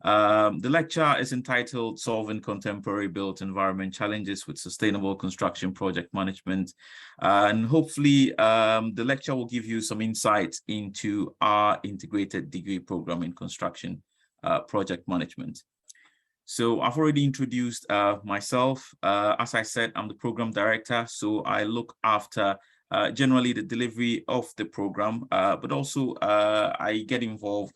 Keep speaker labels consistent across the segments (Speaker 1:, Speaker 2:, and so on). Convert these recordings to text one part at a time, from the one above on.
Speaker 1: The lecture is entitled Solving Contemporary Built Environment Challenges with Sustainable Construction Project Management. And hopefully the lecture will give you some insight into our integrated degree program in construction project management. So I've already introduced myself. As I said, I'm the program director, so I look after generally the delivery of the program, but also I get involved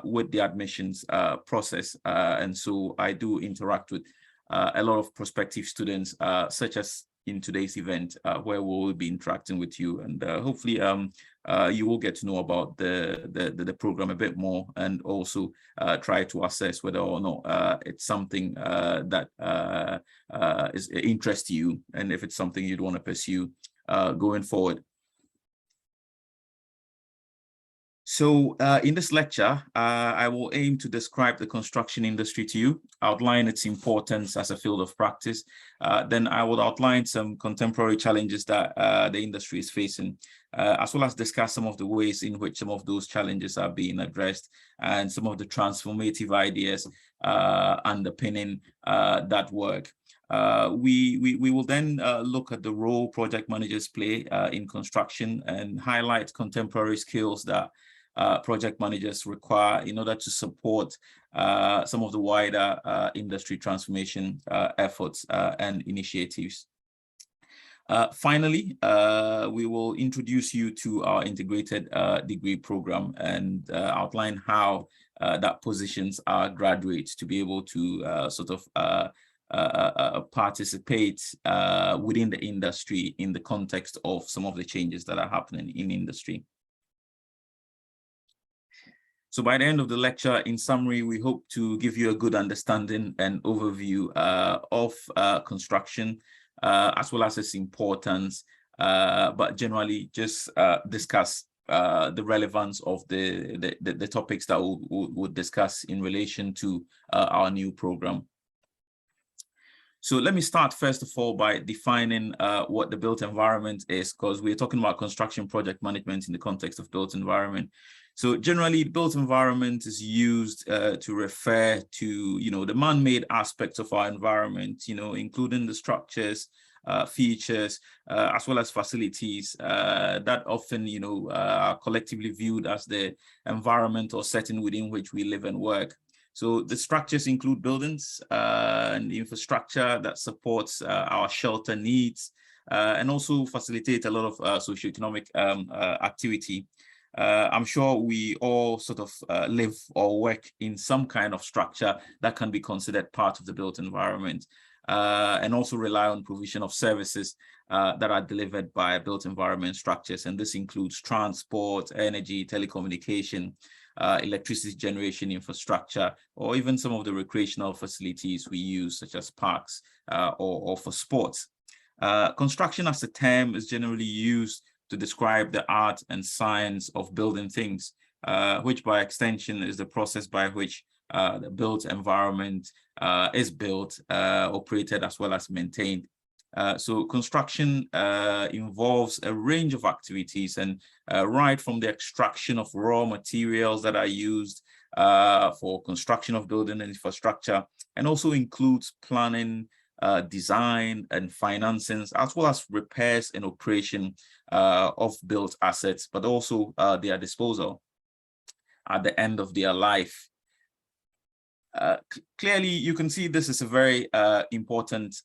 Speaker 1: with the admissions process. And so I do interact with a lot of prospective students, such as in today's event, where we will be interacting with you. And hopefully you will get to know about the program a bit more, and also try to assess whether or not it's something that is interest to you, and if it's something you'd want to pursue going forward. So in this lecture, I will aim to describe the construction industry to you, outline its importance as a field of practice. Then I will outline some contemporary challenges that the industry is facing, as well as discuss some of the ways in which some of those challenges are being addressed, and some of the transformative ideas underpinning that work. We will then look at the role project managers play in construction, and highlight contemporary skills that project managers require in order to support some of the wider industry transformation efforts and initiatives. Finally, we will introduce you to our integrated degree program, and outline how that positions our graduates to be able to sort of participate within the industry in the context of some of the changes that are happening in industry. So by the end of the lecture, in summary, we hope to give you a good understanding and overview of construction, as well as its importance, but generally just discuss the relevance of the topics that we'll discuss in relation to our new program. So let me start first of all by defining what the built environment is, because we're talking about construction project management in the context of built environment. So generally, built environment is used to refer to, the man-made aspects of our environment, including the structures, features, as well as facilities that often, are collectively viewed as the environment or setting within which we live and work. So the structures include buildings and infrastructure that supports our shelter needs, and also facilitate a lot of socioeconomic activity. I'm sure we all sort of live or work in some kind of structure that can be considered part of the built environment, and also rely on provision of services that are delivered by built environment structures. And this includes transport, energy, telecommunication, electricity generation infrastructure, or even some of the recreational facilities we use, such as parks or for sports. Construction as a term is generally used to describe the art and science of building things, which by extension is the process by which the built environment is built, operated, as well as maintained. So construction involves a range of activities, and right from the extraction of raw materials that are used for construction of building and infrastructure, and also includes planning, design and financing, as well as repairs and operation of built assets, but also their disposal at the end of their life. Clearly, you can see this is a very important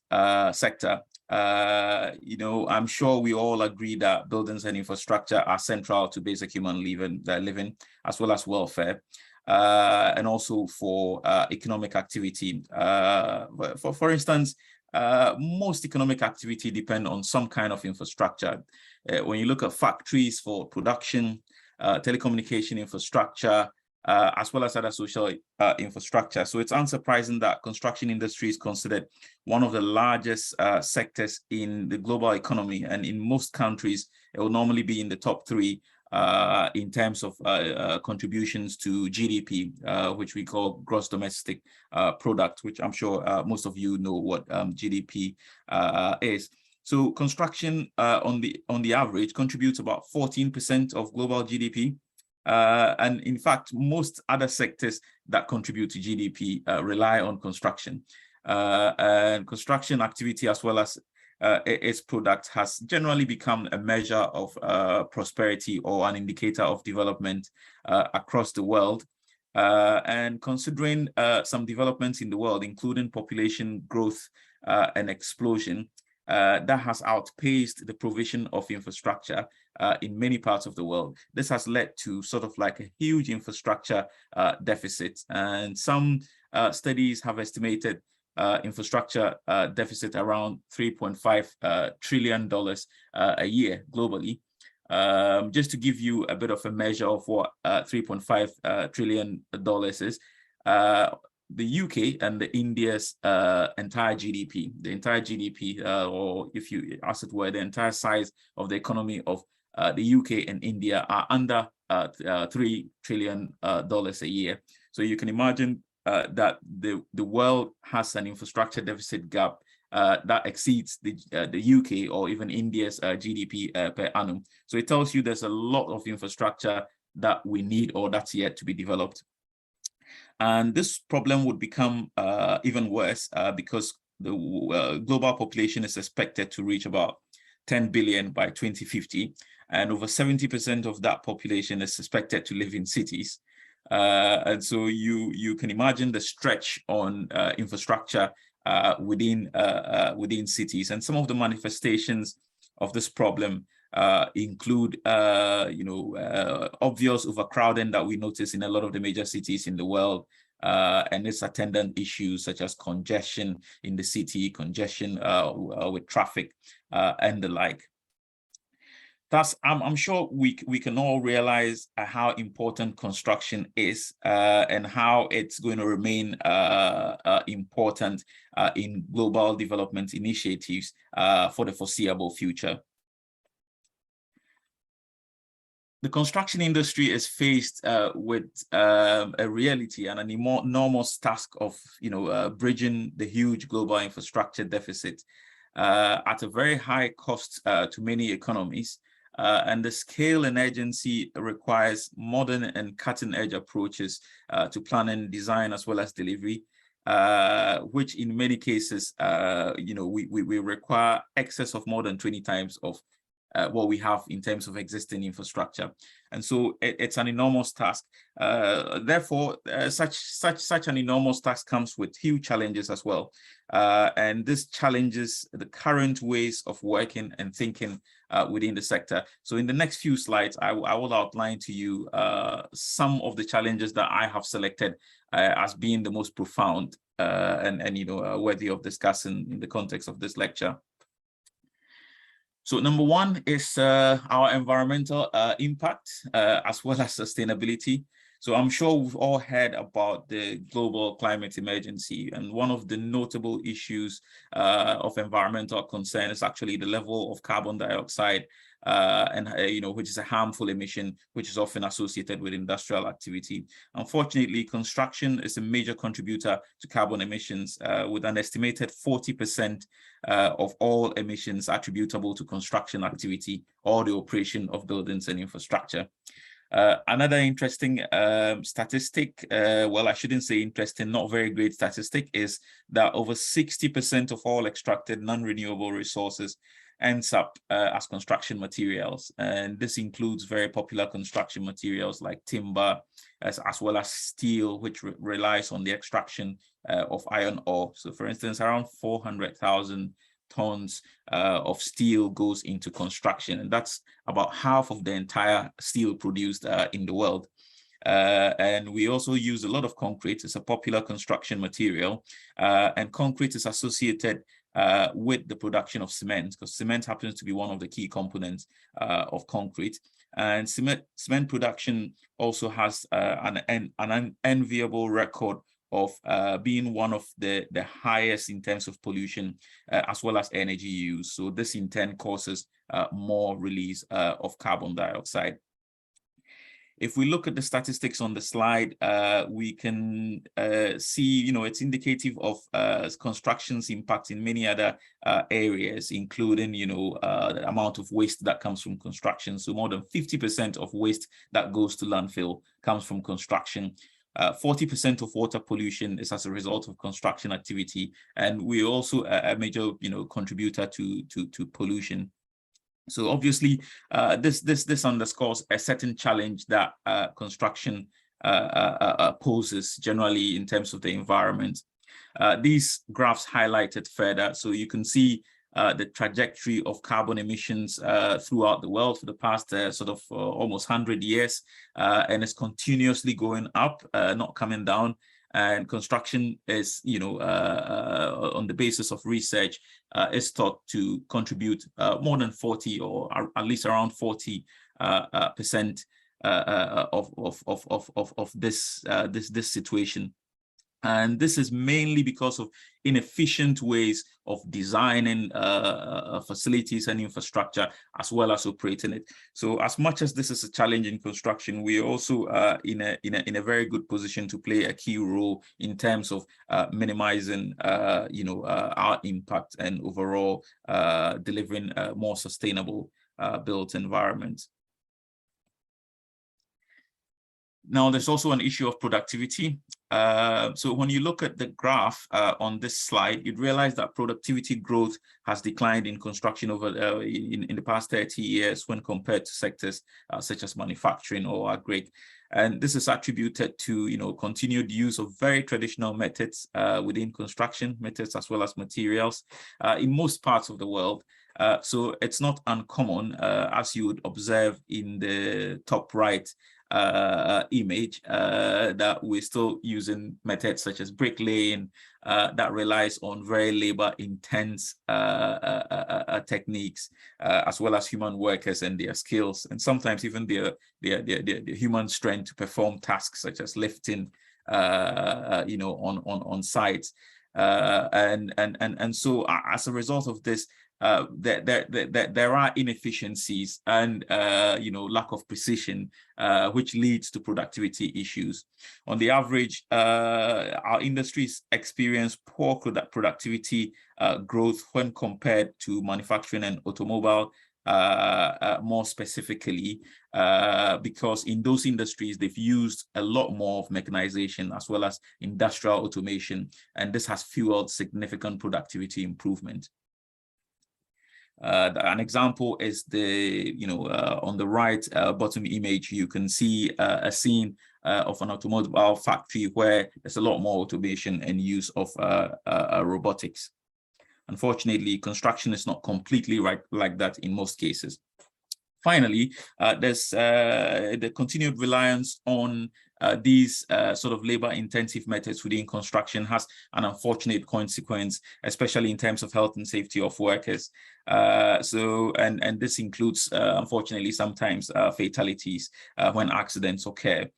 Speaker 1: sector. I'm sure we all agree that buildings and infrastructure are central to basic human living, as well as welfare, and also for economic activity. For instance, most economic activity depend on some kind of infrastructure. When you look at factories for production, telecommunication infrastructure, as well as other social infrastructure. So it's unsurprising that construction industry is considered one of the largest sectors in the global economy. And in most countries, it will normally be in the top 3 in terms of contributions to GDP, which we call gross domestic product, which I'm sure most of you know what GDP is. So construction on the average contributes about 14% of global GDP. And in fact, most other sectors that contribute to GDP rely on construction. And construction activity, as well as its product, has generally become a measure of prosperity or an indicator of development across the world. And considering some developments in the world, including population growth and explosion, that has outpaced the provision of infrastructure in many parts of the world. This has led to sort of like a huge infrastructure deficit. And some studies have estimated infrastructure deficit around $3.5 trillion a year globally. Just to give you a bit of a measure of what $3.5 trillion is, the UK and India's entire GDP, or if you, as it were, the entire size of the economy of the UK and India are under $3 trillion a year. So you can imagine that the world has an infrastructure deficit gap that exceeds the UK or even India's GDP per annum. So it tells you there's a lot of infrastructure that we need or that's yet to be developed. And this problem would become even worse because the global population is expected to reach about 10 billion by 2050. And over 70% of that population is expected to live in cities. And so you can imagine the stretch on infrastructure within cities. And some of the manifestations of this problem include, obvious overcrowding that we notice in a lot of the major cities in the world, and its attendant issues such as congestion in the city, congestion with traffic, and the like. Thus, I'm sure we can all realize how important construction is and how it's going to remain important in global development initiatives for the foreseeable future. The construction industry is faced with a reality and an enormous task of, bridging the huge global infrastructure deficit at a very high cost to many economies. And the scale and urgency requires modern and cutting-edge approaches to planning, design, as well as delivery, which in many cases, we require excess of more than 20 times of what we have in terms of existing infrastructure. And so it's an enormous task. Therefore, such an enormous task comes with huge challenges as well. And this challenges the current ways of working and thinking within the sector. So in the next few slides, I will outline to you some of the challenges that I have selected as being the most profound and worthy of discussing in the context of this lecture. So number one is our environmental impact as well as sustainability. So I'm sure we've all heard about the global climate emergency, and one of the notable issues of environmental concern is actually the level of carbon dioxide, which is a harmful emission, which is often associated with industrial activity. Unfortunately, construction is a major contributor to carbon emissions, with an estimated 40% of all emissions attributable to construction activity or the operation of buildings and infrastructure. Another interesting statistic, well, I shouldn't say interesting, not very great statistic, is that over 60% of all extracted non-renewable resources ends up as construction materials. And this includes very popular construction materials like timber, as well as steel, which relies on the extraction of iron ore. So for instance, around 400,000 tons of steel goes into construction, and that's about half of the entire steel produced in the world. And we also use a lot of concrete. It's a popular construction material, and concrete is associated with the production of cement, because cement happens to be one of the key components of concrete. And cement production also has an unenviable record of being one of the highest in terms of pollution as well as energy use. So this in turn causes more release of carbon dioxide. If we look at the statistics on the slide, we can see, it's indicative of construction's impact in many other areas, including, the amount of waste that comes from construction. So more than 50% of waste that goes to landfill comes from construction. 40% of water pollution is as a result of construction activity, and we're also a major, contributor to pollution. So obviously, this underscores a certain challenge that construction poses generally in terms of the environment. These graphs highlighted further, so you can see the trajectory of carbon emissions throughout the world for the past almost 100 years, and it's continuously going up, not coming down. And construction is, on the basis of research, is thought to contribute more than 40, or at least around 40% of this situation. And this is mainly because of inefficient ways of designing facilities and infrastructure, as well as operating it. So as much as this is a challenge in construction, we are also in a very good position to play a key role in terms of minimizing our impact and overall delivering a more sustainable built environment. Now, there's also an issue of productivity. So when you look at the graph on this slide, you'd realize that productivity growth has declined in construction over in the past 30 years when compared to sectors such as manufacturing or agri. And this is attributed to continued use of very traditional methods within construction methods, as well as materials in most parts of the world. So it's not uncommon, as you would observe in the top right image, that we're still using methods such as bricklaying that relies on very labor-intense techniques, as well as human workers and their skills, and sometimes even their human strength to perform tasks such as lifting, on sites, and so as a result of this, there are inefficiencies and lack of precision, which leads to productivity issues. On the average, our industries experience poor productivity growth when compared to manufacturing and automobile, more specifically, because in those industries they've used a lot more of mechanization as well as industrial automation, and this has fueled significant productivity improvement. An example is on the right bottom image, you can see a scene of an automobile factory where there's a lot more automation and use of robotics. Unfortunately, construction is not completely like that in most cases. Finally, there's the continued reliance on these sort of labor-intensive methods within construction has an unfortunate consequence, especially in terms of health and safety of workers. And this includes, unfortunately, sometimes fatalities when accidents occur.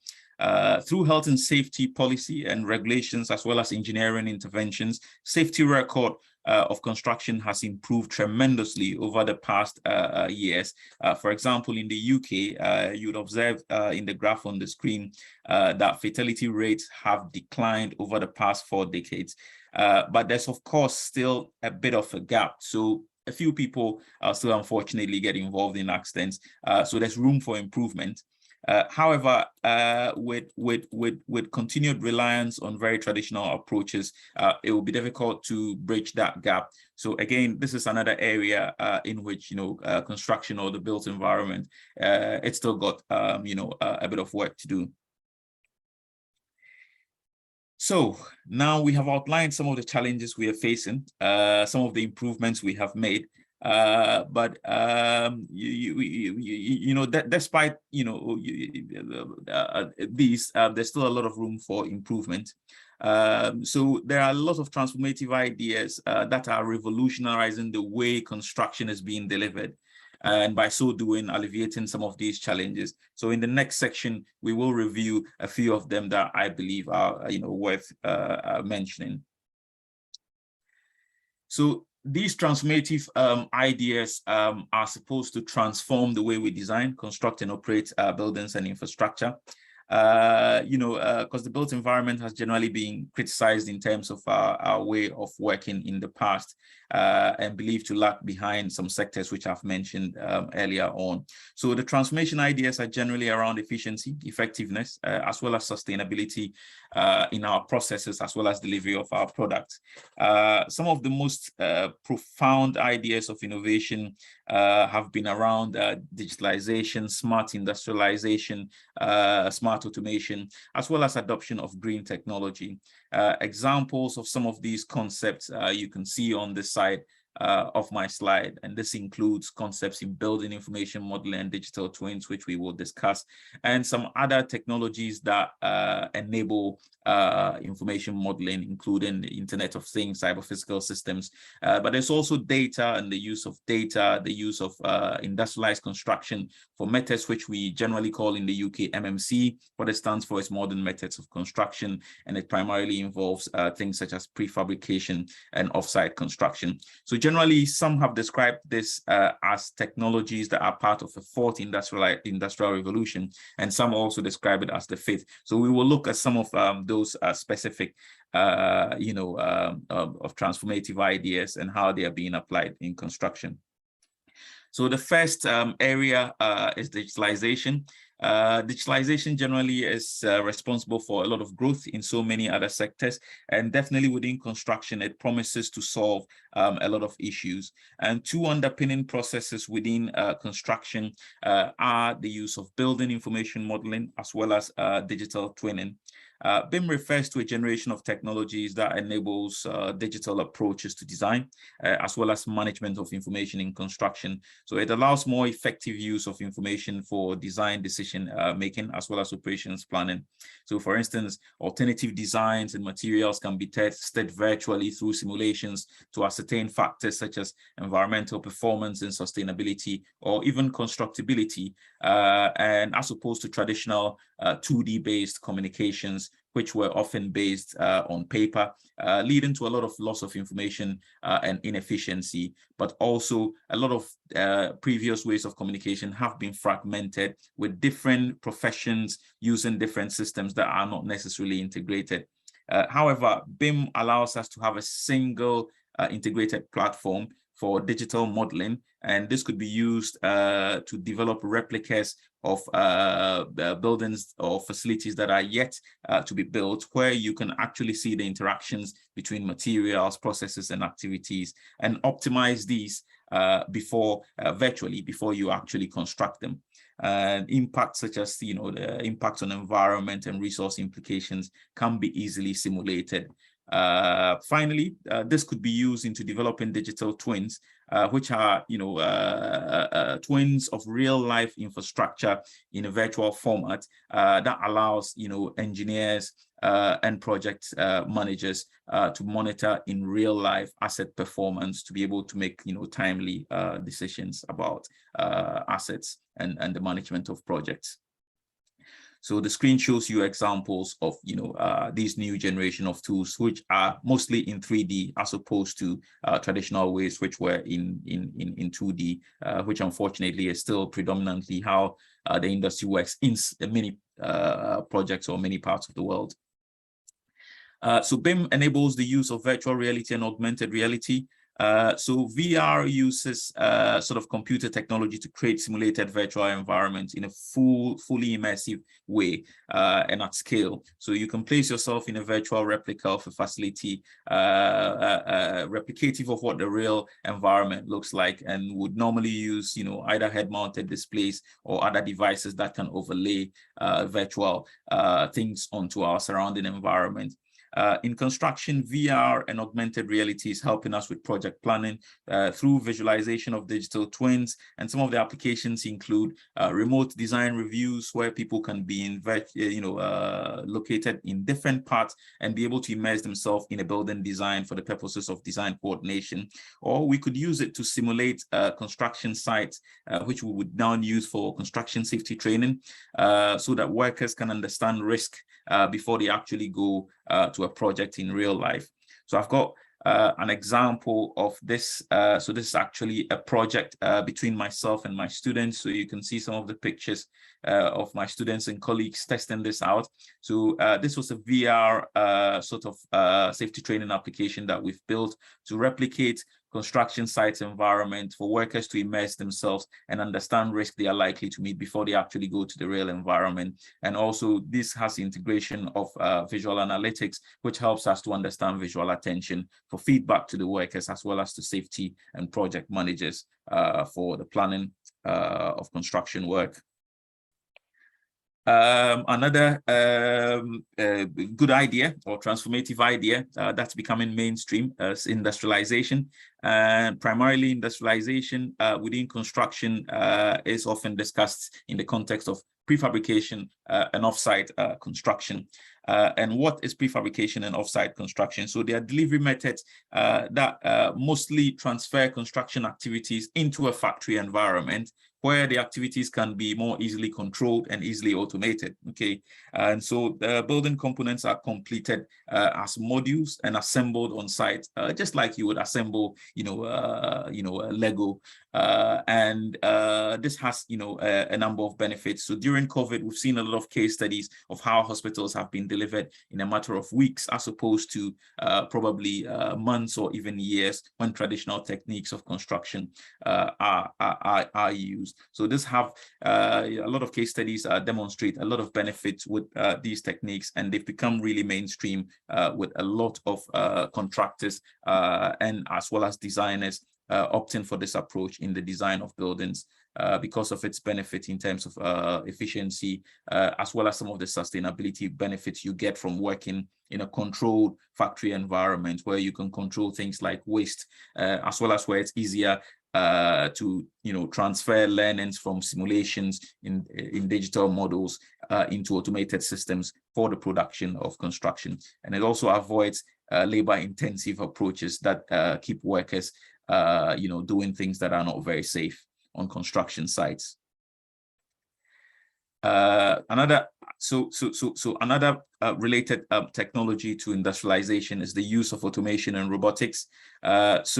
Speaker 1: Through health and safety policy and regulations, as well as engineering interventions, safety record of construction has improved tremendously over the past years. For example, in the UK, you'd observe in the graph on the screen that fatality rates have declined over the past 4 decades. But there's, of course, still a bit of a gap. So a few people still unfortunately get involved in accidents. So there's room for improvement. However, with continued reliance on very traditional approaches, it will be difficult to bridge that gap. So again, this is another area in which construction or the built environment, it's still got a bit of work to do. So now we have outlined some of the challenges we are facing, some of the improvements we have made. But despite these, there's still a lot of room for improvement. So there are a lot of transformative ideas that are revolutionizing the way construction is being delivered, and by so doing, alleviating some of these challenges. So in the next section, we will review a few of them that I believe are worth mentioning. So these transformative ideas are supposed to transform the way we design, construct, and operate buildings and infrastructure. Because the built environment has generally been criticized in terms of our way of working in the past, and believed to lag behind some sectors which I've mentioned earlier on. So the transformation ideas are generally around efficiency, effectiveness, as well as sustainability in our processes, as well as delivery of our products. Some of the most profound ideas of innovation have been around digitalization, smart industrialization, smart automation, as well as adoption of green technology. Examples of some of these concepts you can see on this side of my slide, and this includes concepts in building information modeling and digital twins, which we will discuss, and some other technologies that enable information modeling, including the Internet of Things, cyber physical systems. But there's also data and the use of data, the use of industrialized construction for methods which we generally call in the UK MMC. What it stands for is modern methods of construction, and it primarily involves things such as prefabrication and offsite construction. So generally, some have described this as technologies that are part of the fourth industrial revolution, and some also describe it as the fifth. So we will look at some of those specific, of transformative ideas and how they are being applied in construction. So the first area is digitalization. Digitalization generally is responsible for a lot of growth in so many other sectors, and definitely within construction, it promises to solve a lot of issues. And two underpinning processes within construction are the use of building information modeling as well as digital twinning. BIM refers to a generation of technologies that enables digital approaches to design, as well as management of information in construction. So it allows more effective use of information for design decision making, as well as operations planning. So for instance, alternative designs and materials can be tested virtually through simulations to ascertain factors such as environmental performance and sustainability, or even constructability, and as opposed to traditional 2D based communications, which were often based on paper, leading to a lot of loss of information and inefficiency. But also a lot of previous ways of communication have been fragmented, with different professions using different systems that are not necessarily integrated. However, BIM allows us to have a single integrated platform for digital modeling, and this could be used to develop replicas of buildings or facilities that are yet to be built, where you can actually see the interactions between materials, processes, and activities, and optimize these virtually before you actually construct them. Impacts such as the impact on environment and resource implications can be easily simulated. Finally, this could be used into developing digital twins, which are twins of real life infrastructure in a virtual format that allows engineers and project managers to monitor in real life asset performance, to be able to make timely decisions about assets and the management of projects. So the screen shows you examples of these new generation of tools, which are mostly in 3D as opposed to traditional ways, which were in 2D, which unfortunately is still predominantly how the industry works in many projects or many parts of the world. So BIM enables the use of virtual reality and augmented reality. So VR uses sort of computer technology to create simulated virtual environments in a fully immersive way and at scale. So you can place yourself in a virtual replica of a facility, replicative of what the real environment looks like, and would normally use either head-mounted displays or other devices that can overlay virtual things onto our surrounding environment. In construction, VR and augmented reality is helping us with project planning through visualization of digital twins, and some of the applications include remote design reviews, where people can be located in different parts and be able to immerse themselves in a building design for the purposes of design coordination. Or we could use it to simulate construction sites, which we would now use for construction safety training, so that workers can understand risk before they actually go to a project in real life. So I've got an example of this. So this is actually a project between myself and my students. So you can see some of the pictures of my students and colleagues testing this out. So this was a VR sort of safety training application that we've built to replicate construction site environment for workers to immerse themselves and understand risk they are likely to meet before they actually go to the real environment. And also this has integration of visual analytics, which helps us to understand visual attention for feedback to the workers, as well as to safety and project managers for the planning of construction work. Another good idea or transformative idea that's becoming mainstream is industrialization. And primarily industrialization within construction is often discussed in the context of prefabrication and offsite construction. And what is prefabrication and offsite construction? So they are delivery methods that mostly transfer construction activities into a factory environment where the activities can be more easily controlled and easily automated. Okay, and so the building components are completed as modules and assembled on site, just like you would assemble, a Lego. And this has, a number of benefits. So during COVID, we've seen a lot of case studies of how hospitals have been delivered in a matter of weeks, as opposed to probably months or even years when traditional techniques of construction are used. So this have a lot of case studies demonstrate a lot of benefits with these techniques, and they've become really mainstream with a lot of contractors and as well as designers opting for this approach in the design of buildings because of its benefit in terms of efficiency, as well as some of the sustainability benefits you get from working in a controlled factory environment where you can control things like waste, as well as where it's easier to transfer learnings from simulations in digital models into automated systems for the production of construction. And it also avoids labor-intensive approaches that keep workers doing things that are not very safe on construction sites. Another related technology to industrialization is the use of automation and robotics. There's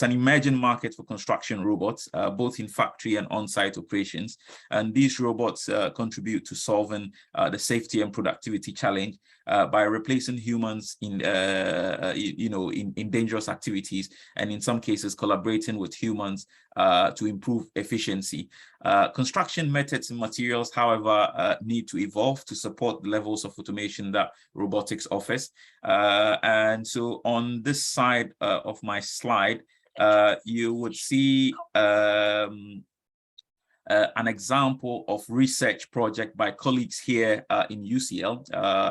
Speaker 1: an emerging market for construction robots, both in factory and on-site operations, and these robots contribute to solving the safety and productivity challenge by replacing humans in dangerous activities, and in some cases collaborating with humans to improve efficiency. Construction methods and materials, however, need to evolve to support the levels of automation that robotics offers. And so on this side of my slide, you would see an example of research project by colleagues here in UCL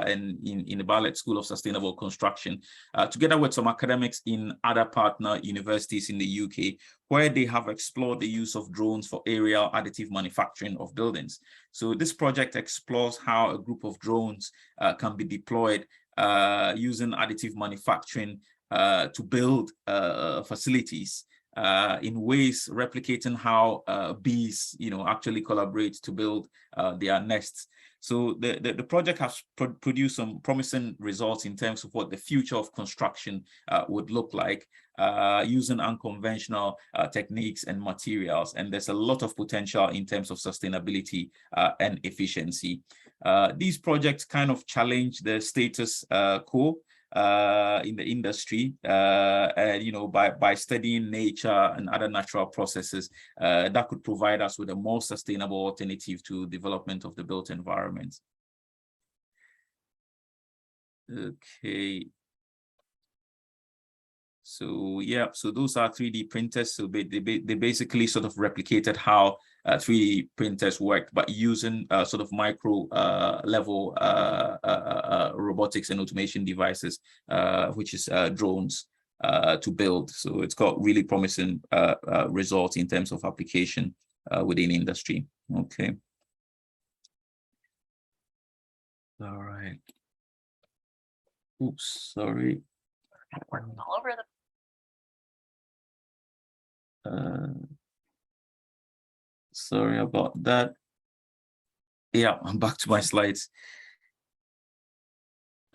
Speaker 1: and in the Bartlett School of Sustainable Construction, together with some academics in other partner universities in the UK, where they have explored the use of drones for aerial additive manufacturing of buildings. So this project explores how a group of drones can be deployed using additive manufacturing to build facilities in ways replicating how bees, actually collaborate to build their nests. So the project has produced some promising results in terms of what the future of construction would look like using unconventional techniques and materials. And there's a lot of potential in terms of sustainability and efficiency. These projects kind of challenge the status quo in the industry, by studying nature and other natural processes that could provide us with a more sustainable alternative to development of the built environment. Okay. So yeah, so those are 3D printers. So they basically sort of replicated how 3D printers worked, but using sort of micro level robotics and automation devices, which is drones to build. So it's got really promising results in terms of application within industry. Okay. All right. Oops, sorry. All over the sorry about that. Yeah, I'm back to my slides.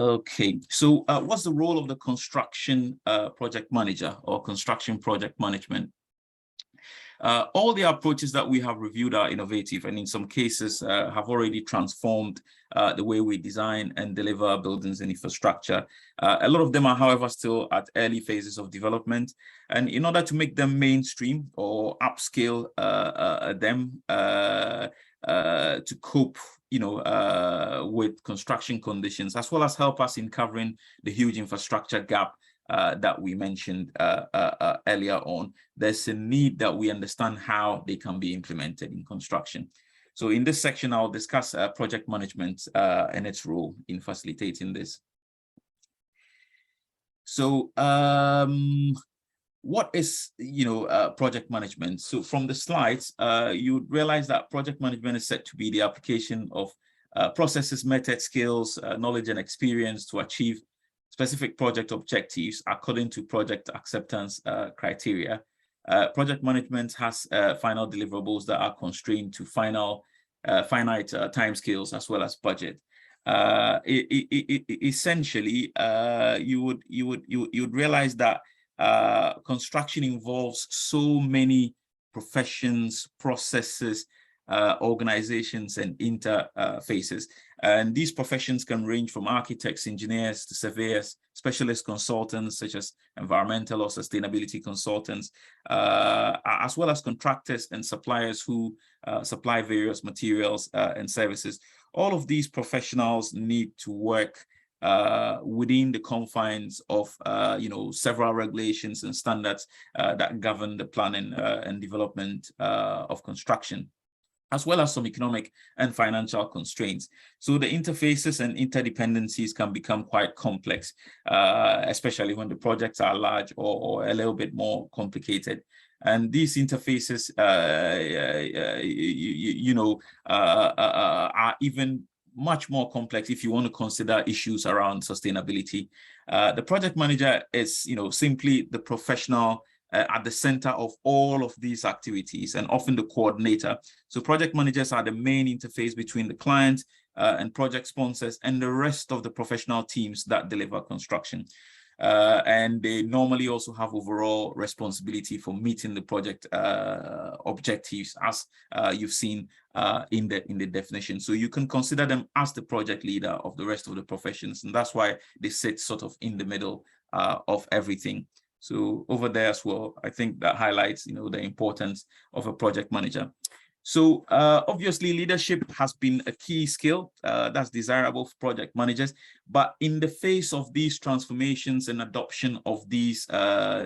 Speaker 1: Okay, so what's the role of the construction project manager or construction project management? All the approaches that we have reviewed are innovative and in some cases have already transformed the way we design and deliver buildings and infrastructure. A lot of them are, however, still at early phases of development. And in order to make them mainstream or upscale them to cope with construction conditions, as well as help us in covering the huge infrastructure gap that we mentioned earlier on, there's a need that we understand how they can be implemented in construction. So in this section, I'll discuss project management and its role in facilitating this. So what is, project management? So from the slides, you realize that project management is said to be the application of processes, methods, skills, knowledge, and experience to achieve specific project objectives according to project acceptance criteria. Project management has final deliverables that are constrained to finite timescales as well as budget. Essentially, you would realize that construction involves so many professions, processes, organizations, and interfaces. And these professions can range from architects, engineers, to surveyors, specialist consultants, such as environmental or sustainability consultants, as well as contractors and suppliers who supply various materials and services. All of these professionals need to work within the confines of several regulations and standards that govern the planning and development of construction, as well as some economic and financial constraints. So the interfaces and interdependencies can become quite complex, especially when the projects are large or a little bit more complicated. And these interfaces, are even much more complex if you want to consider issues around sustainability. The project manager is, simply the professional at the center of all of these activities and often the coordinator. So project managers are the main interface between the client and project sponsors and the rest of the professional teams that deliver construction. And they normally also have overall responsibility for meeting the project objectives, as you've seen in the definition. So you can consider them as the project leader of the rest of the professions, and that's why they sit sort of in the middle of everything. So over there as well, I think that highlights, the importance of a project manager. So obviously, leadership has been a key skill that's desirable for project managers. But in the face of these transformations and adoption of these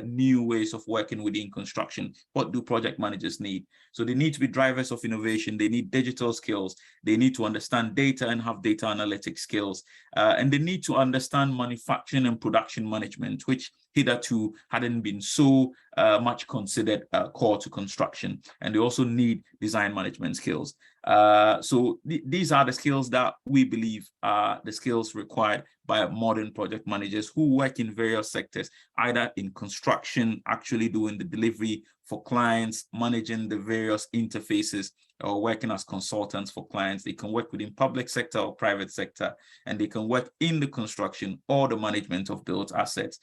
Speaker 1: new ways of working within construction, what do project managers need? So they need to be drivers of innovation. They need digital skills. They need to understand data and have data analytics skills. And they need to understand manufacturing and production management, which hitherto hadn't been so much considered core to construction. And they also need design management skills. So these are the skills that we believe are the skills required by modern project managers who work in various sectors, either in construction, actually doing the delivery for clients, managing the various interfaces, or working as consultants for clients. They can work within public sector or private sector, and they can work in the construction or the management of built assets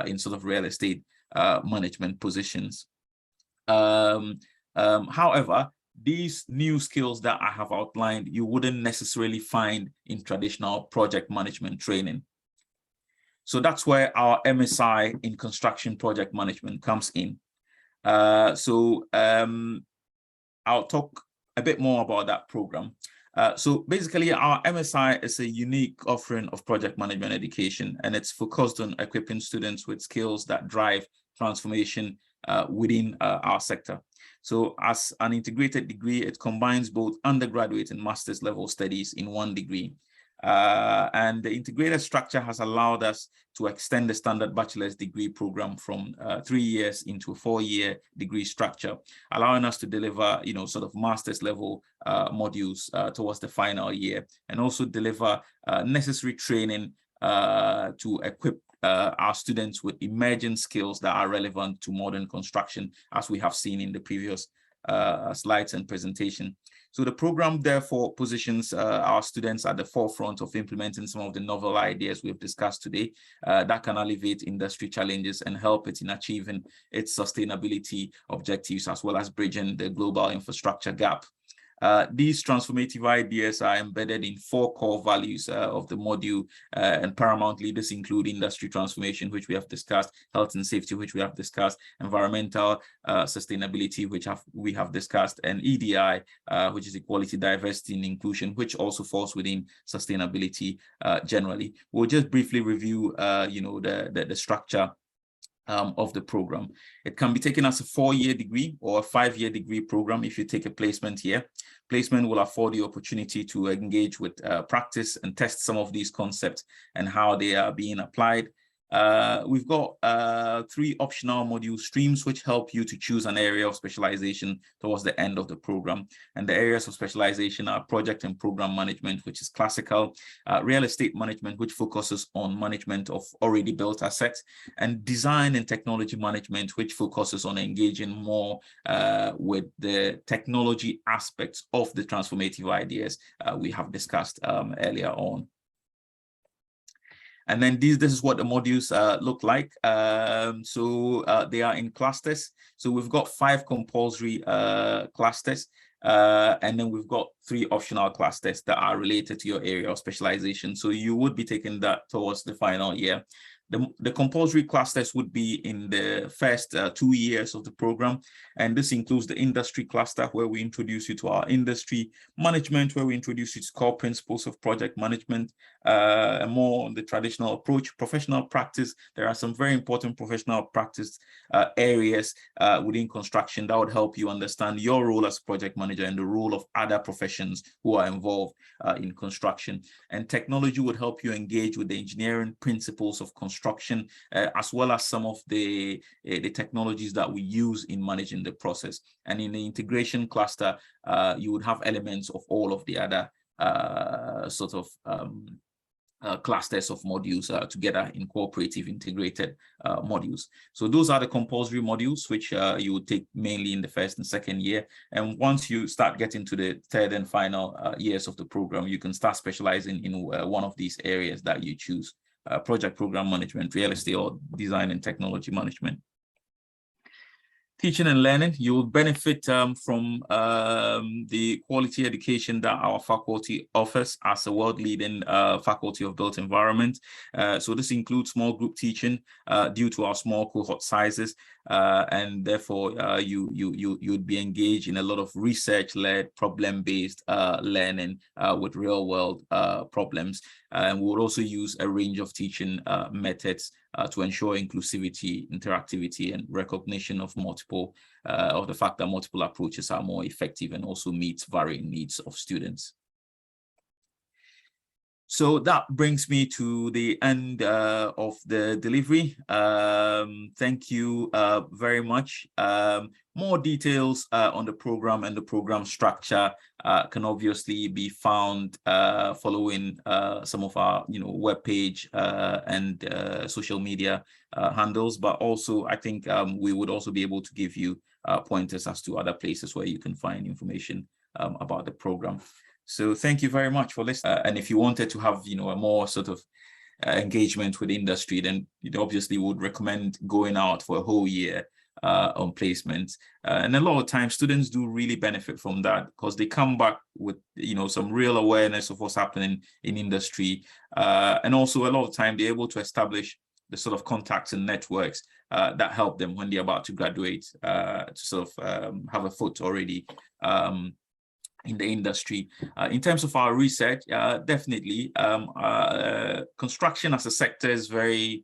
Speaker 1: in sort of real estate management positions. However, these new skills that I have outlined, you wouldn't necessarily find in traditional project management training. So that's where our MSI in construction project management comes in. So I'll talk a bit more about that program. So basically, our MSI is a unique offering of project management education, and it's focused on equipping students with skills that drive transformation within our sector. So as an integrated degree, it combines both undergraduate and master's level studies in one degree. And the integrated structure has allowed us to extend the standard bachelor's degree program from 3 years into a 4-year degree structure, allowing us to deliver, sort of master's level modules towards the final year, and also deliver necessary training to equip our students with emerging skills that are relevant to modern construction, as we have seen in the previous slides and presentation. So the program therefore positions our students at the forefront of implementing some of the novel ideas we've discussed today that can alleviate industry challenges and help it in achieving its sustainability objectives, as well as bridging the global infrastructure gap. These transformative ideas are embedded in 4 core values of the module, and paramountly, this include industry transformation, which we have discussed, health and safety, which we have discussed, environmental sustainability, which we have discussed, and EDI, which is equality, diversity, and inclusion, which also falls within sustainability generally. We'll just briefly review, the structure of the program. It can be taken as a 4-year degree or a 5-year degree program if you take a placement here. Placement will afford the opportunity to engage with practice and test some of these concepts and how they are being applied. We've got 3 optional module streams which help you to choose an area of specialization towards the end of the program. And the areas of specialization are project and program management, which is classical, real estate management, which focuses on management of already built assets, and design and technology management, which focuses on engaging more with the technology aspects of the transformative ideas we have discussed earlier on. And then this is what the modules look like. They are in clusters. So we've got 5 compulsory clusters, and then we've got 3 optional clusters that are related to your area of specialization. So you would be taking that towards the final year. The compulsory clusters would be in the first 2 years of the program, and this includes the industry cluster, where we introduce you to our industry management, where we introduce you to core principles of project management, and more on the traditional approach, professional practice. There are some very important professional practice areas within construction that would help you understand your role as project manager and the role of other professions who are involved in construction. And technology would help you engage with the engineering principles of construction, as well as some of the technologies that we use in managing the process. And in the integration cluster, you would have elements of all of the other clusters of modules together in cooperative integrated modules. So those are the compulsory modules, which you would take mainly in the first and second year. And once you start getting to the third and final years of the program, you can start specializing in one of these areas that you choose. Project program management, real estate, or design and technology management. Teaching and learning, you will benefit from the quality education that our faculty offers as a world-leading faculty of built environment. So this includes small group teaching due to our small cohort sizes, and therefore you'd be engaged in a lot of research-led, problem-based learning with real-world problems. And we'll also use a range of teaching methods to ensure inclusivity, interactivity, and recognition of the fact that multiple approaches are more effective and also meets varying needs of students. So that brings me to the end of the delivery. Thank you very much. More details on the program and the program structure can obviously be found following some of our webpage and social media handles, but also I think we would also be able to give you pointers as to other places where you can find information about the program. So thank you very much for listening. And if you wanted to have, a more sort of engagement with industry, then obviously would recommend going out for a whole year on placements. And a lot of times students do really benefit from that because they come back with, some real awareness of what's happening in industry. And also a lot of time they're able to establish the sort of contacts and networks that help them when they're about to graduate to sort of have a foot already in the industry. In terms of our research, definitely construction as a sector is very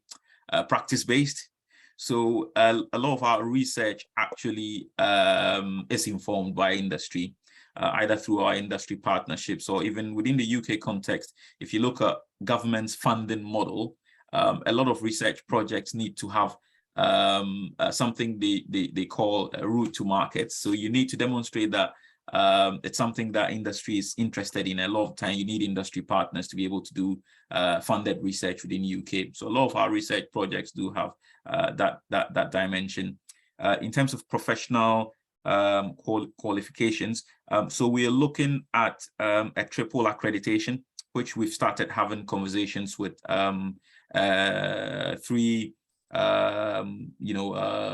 Speaker 1: practice-based. So a lot of our research actually is informed by industry, either through our industry partnerships or even within the UK context. If you look at government's funding model, a lot of research projects need to have something they call a route to market. So you need to demonstrate that it's something that industry is interested in. A lot of time you need industry partners to be able to do funded research within the UK. So a lot of our research projects do have that dimension. In terms of professional qualifications. So we are looking at a triple accreditation, which we've started having conversations with 3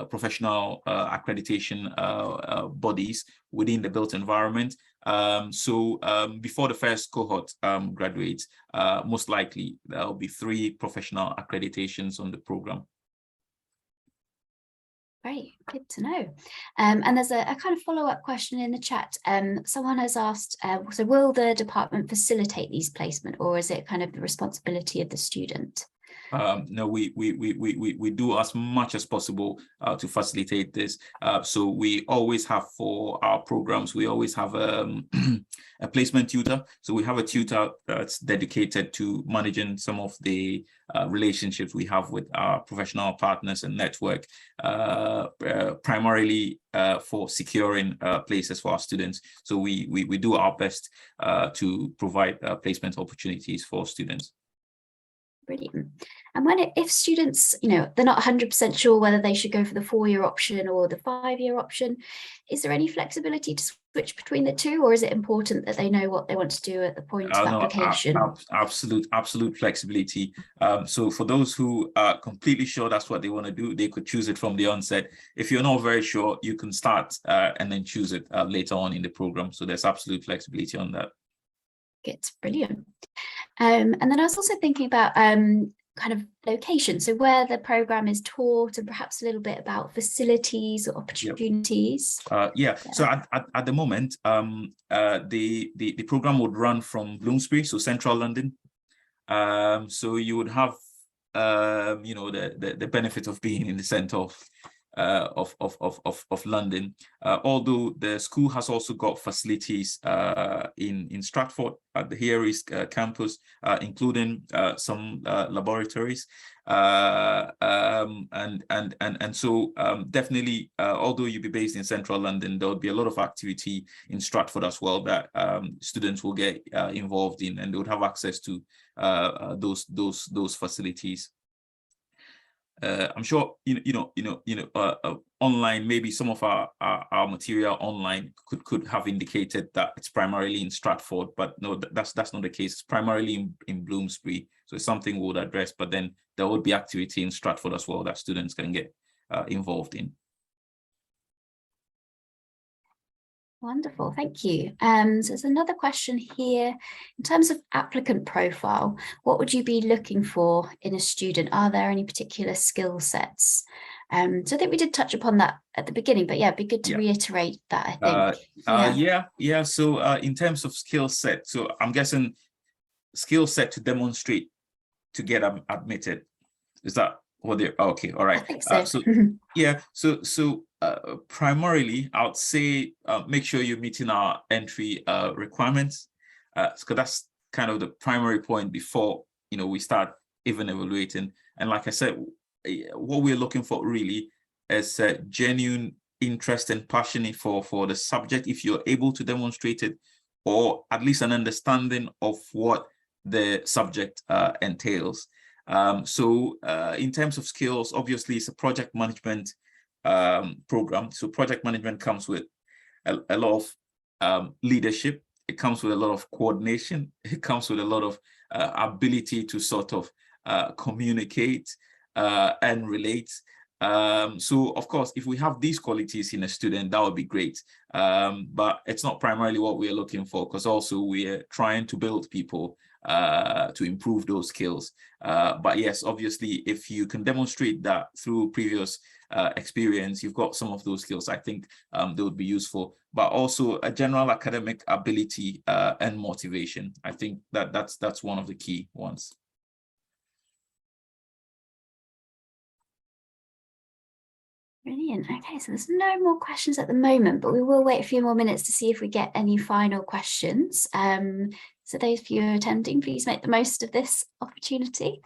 Speaker 1: professional accreditation bodies within the built environment. So before the first cohort graduates, most likely there will be 3 professional accreditations on the program.
Speaker 2: Great, good to know. And there's a kind of follow-up question in the chat. Someone has asked, so will the department facilitate these placement, or is it kind of the responsibility of the student?
Speaker 1: No, we do as much as possible to facilitate this. So we always have, for our programs, we always have a placement tutor. So we have a tutor that's dedicated to managing some of the relationships we have with our professional partners and network, primarily for securing places for our students. So we do our best to provide placement opportunities for students.
Speaker 2: Brilliant. And if students, they're not 100% sure whether they should go for the 4-year option or the 5-year option, is there any flexibility to switch between the two, or is it important that they know what they want to do at the point of application?
Speaker 1: Absolute flexibility. So for those who are completely sure that's what they want to do, they could choose it from the onset. If you're not very sure, you can start and then choose it later on in the program. So there's absolute flexibility on that.
Speaker 2: It's brilliant. And then I was also thinking about kind of location, so where the program is taught, and perhaps a little bit about facilities or opportunities.
Speaker 1: So at the moment, the program would run from Bloomsbury, so central London. So you would have the benefit of being in the center of London, although the school has also got facilities in Stratford at the Here East campus, including some laboratories, and so definitely, although you'll be based in central London, there will be a lot of activity in Stratford as well that students will get involved in, and they would have access to those facilities. I'm sure online, maybe some of our material online could have indicated that it's primarily in Stratford, but no, that's not the case. It's primarily in Bloomsbury, so it's something we would address. But then there would be activity in Stratford as well that students can get involved in.
Speaker 2: Wonderful, thank you. So there's another question here. In terms of applicant profile, what would you be looking for in a student? Are there any particular skill sets? So I think we did touch upon that at the beginning, but it'd be good to reiterate that, I
Speaker 1: think. So in terms of skill set, so I'm guessing skill set to demonstrate to get admitted. Is that what they're okay? All right.
Speaker 2: I think so.
Speaker 1: So primarily, I would say make sure you're meeting our entry requirements, because that's kind of the primary point before we start even evaluating. And like I said, what we're looking for really is genuine interest and passion for the subject, if you're able to demonstrate it, or at least an understanding of what the subject entails. So in terms of skills, obviously it's a project management program. So project management comes with a lot of leadership. It comes with a lot of coordination. It comes with a lot of ability to sort of communicate and relate. So of course, if we have these qualities in a student, that would be great. But it's not primarily what we're looking for, because also we're trying to build people to improve those skills. But yes, obviously, if you can demonstrate that through previous experience, you've got some of those skills, I think they would be useful. But also a general academic ability and motivation. I think that's one of the key ones.
Speaker 2: Brilliant. Okay, so there's no more questions at the moment, but we will wait a few more minutes to see if we get any final questions. So those of you attending, please make the most of this opportunity.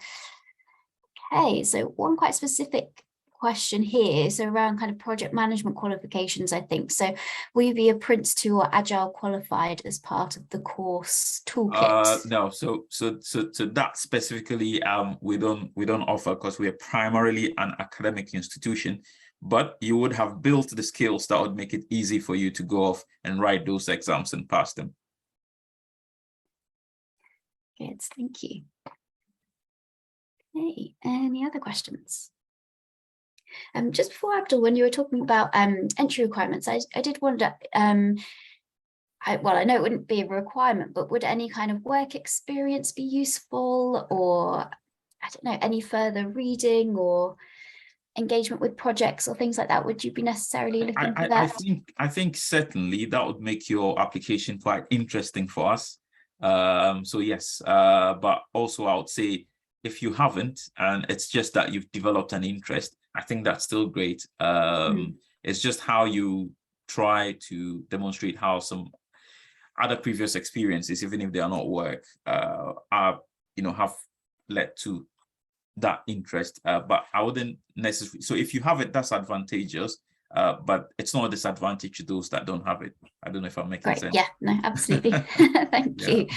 Speaker 2: Okay, so one quite specific question here is around kind of project management qualifications, I think. So will you be a Prince 2 or Agile qualified as part of the course toolkit?
Speaker 1: No, so that specifically we don't offer, because we are primarily an academic institution, but you would have built the skills that would make it easy for you to go off and write those exams and pass them.
Speaker 2: Good, thank you. Okay, any other questions? Just before, Abdul, when you were talking about entry requirements, I did wonder, well, I know it wouldn't be a requirement, but would any kind of work experience be useful, or I don't know, any further reading or engagement with projects or things like that? Would you be necessarily looking for that?
Speaker 1: I think certainly that would make your application quite interesting for us. So yes, but also I would say if you haven't, and it's just that you've developed an interest, I think that's still great. It's just how you try to demonstrate how some other previous experiences, even if they are not work, are, have led to that interest. But I wouldn't necessarily, so if you have it, that's advantageous. But it's not a disadvantage to those that don't have it. I don't know if I'm making sense.
Speaker 2: Yeah, no, absolutely. Thank you.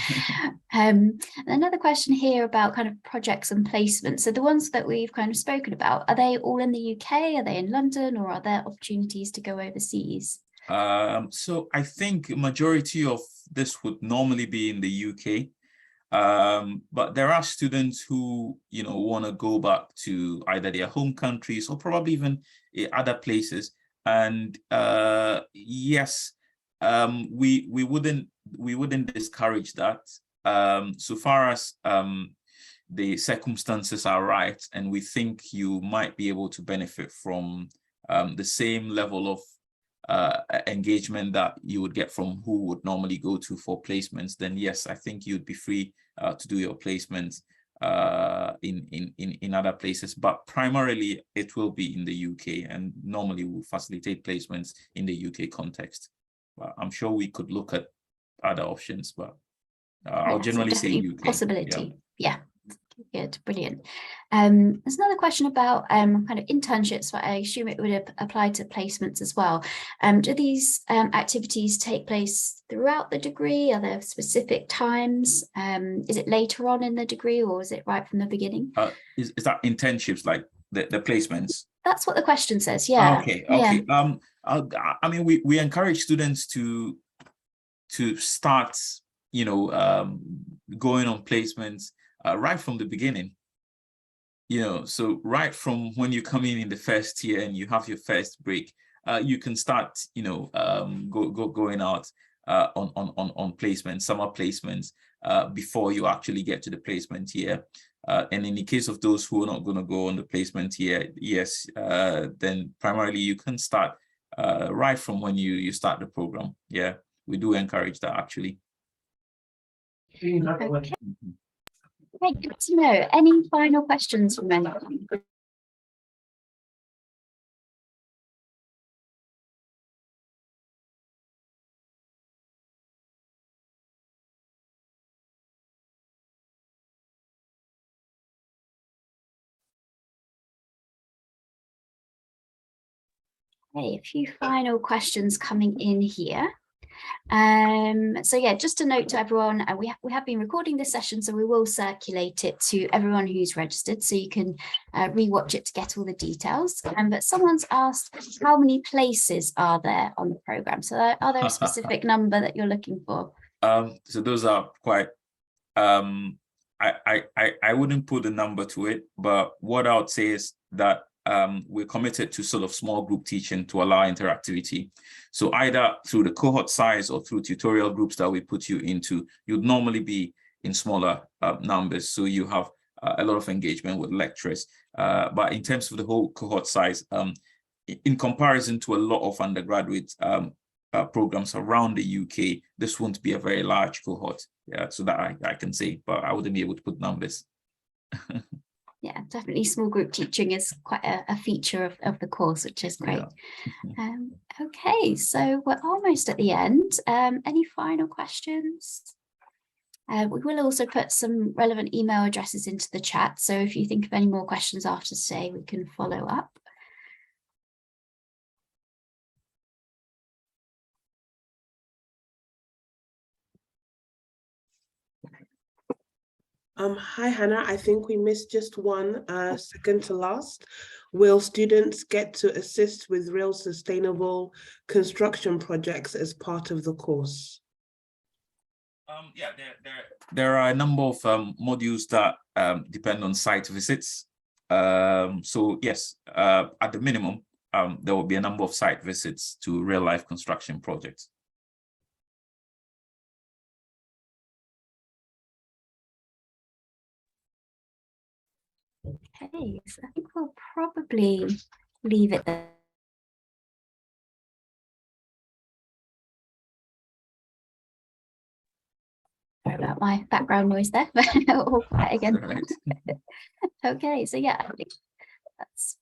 Speaker 2: Another question here about kind of projects and placements. So the ones that we've kind of spoken about, are they all in the UK? Are they in London, or are there opportunities to go overseas?
Speaker 1: So I think majority of this would normally be in the UK. But there are students who, want to go back to either their home countries or probably even other places. And yes, we wouldn't discourage that, so far as the circumstances are right, and we think you might be able to benefit from the same level of engagement that you would get from who would normally go to for placements, then yes, I think you'd be free to do your placements in other places, but primarily it will be in the UK, and normally we'll facilitate placements in the UK context. But I'm sure we could look at other options, but I'll generally say UK.
Speaker 2: Possibility. Yeah. Good, brilliant. There's another question about kind of internships, but I assume it would apply to placements as well. Do these activities take place throughout the degree? Are there specific times? Is it later on in the degree, or is it right from the beginning?
Speaker 1: Is that internships, like the placements?
Speaker 2: That's what the question says. Yeah.
Speaker 1: Okay.
Speaker 2: Yeah.
Speaker 1: I mean, we encourage students to start, going on placements right from the beginning, so right from when you come in the first year and you have your first break, you can start, going out on placements, summer placements, before you actually get to the placement year. And in the case of those who are not going to go on the placement year, yes, then primarily you can start right from when you start the program. Yeah, we do encourage that, actually.
Speaker 2: Okay. Great, good to know. Any final questions from anyone? Okay, a few final questions coming in here. So yeah, just a note to everyone, we have been recording this session, so we will circulate it to everyone who's registered, so you can rewatch it to get all the details. But someone's asked, how many places are there on the program? So are there a specific number that you're looking for?
Speaker 1: So those are quite, I wouldn't put a number to it, but what I would say is that we're committed to sort of small group teaching to allow interactivity. So either through the cohort size or through tutorial groups that we put you into, you'd normally be in smaller numbers. So you have a lot of engagement with lecturers. But in terms of the whole cohort size, in comparison to a lot of undergraduate programs around the UK, this won't be a very large cohort. Yeah, so that I can say, but I wouldn't be able to put numbers.
Speaker 2: Yeah, definitely small group teaching is quite a feature of the course, which is great. Yeah. Okay, so we're almost at the end. Any final questions? We will also put some relevant email addresses into the chat, so if you think of any more questions after today, we can follow up.
Speaker 3: Hi, Hannah. I think we missed just one, second to last. Will students get to assist with real sustainable construction projects as part of the course?
Speaker 1: Yeah, there are a number of modules that depend on site visits. So yes, at the minimum, there will be a number of site visits to real life construction projects.
Speaker 2: Okay, so I think we'll probably leave it there. Sorry about my background noise there, but all quiet again.
Speaker 1: Right.
Speaker 2: Okay, so yeah, I think that's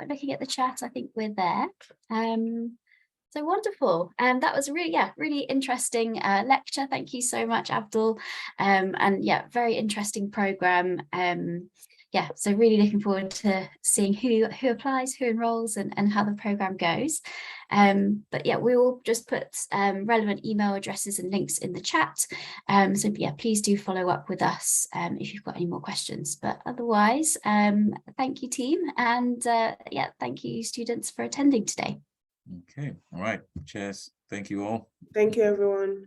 Speaker 2: looking at the chat, I think we're there. So wonderful. That was really interesting lecture. Thank you so much, Abdul. And yeah, very interesting program. Yeah, so really looking forward to seeing who applies, who enrolls, and how the program goes. But yeah, we will just put relevant email addresses and links in the chat. So yeah, please do follow up with us if you've got any more questions. But otherwise, thank you, team, and yeah, thank you, students, for attending today.
Speaker 1: Okay, all right. Cheers. Thank you all.
Speaker 3: Thank you, everyone.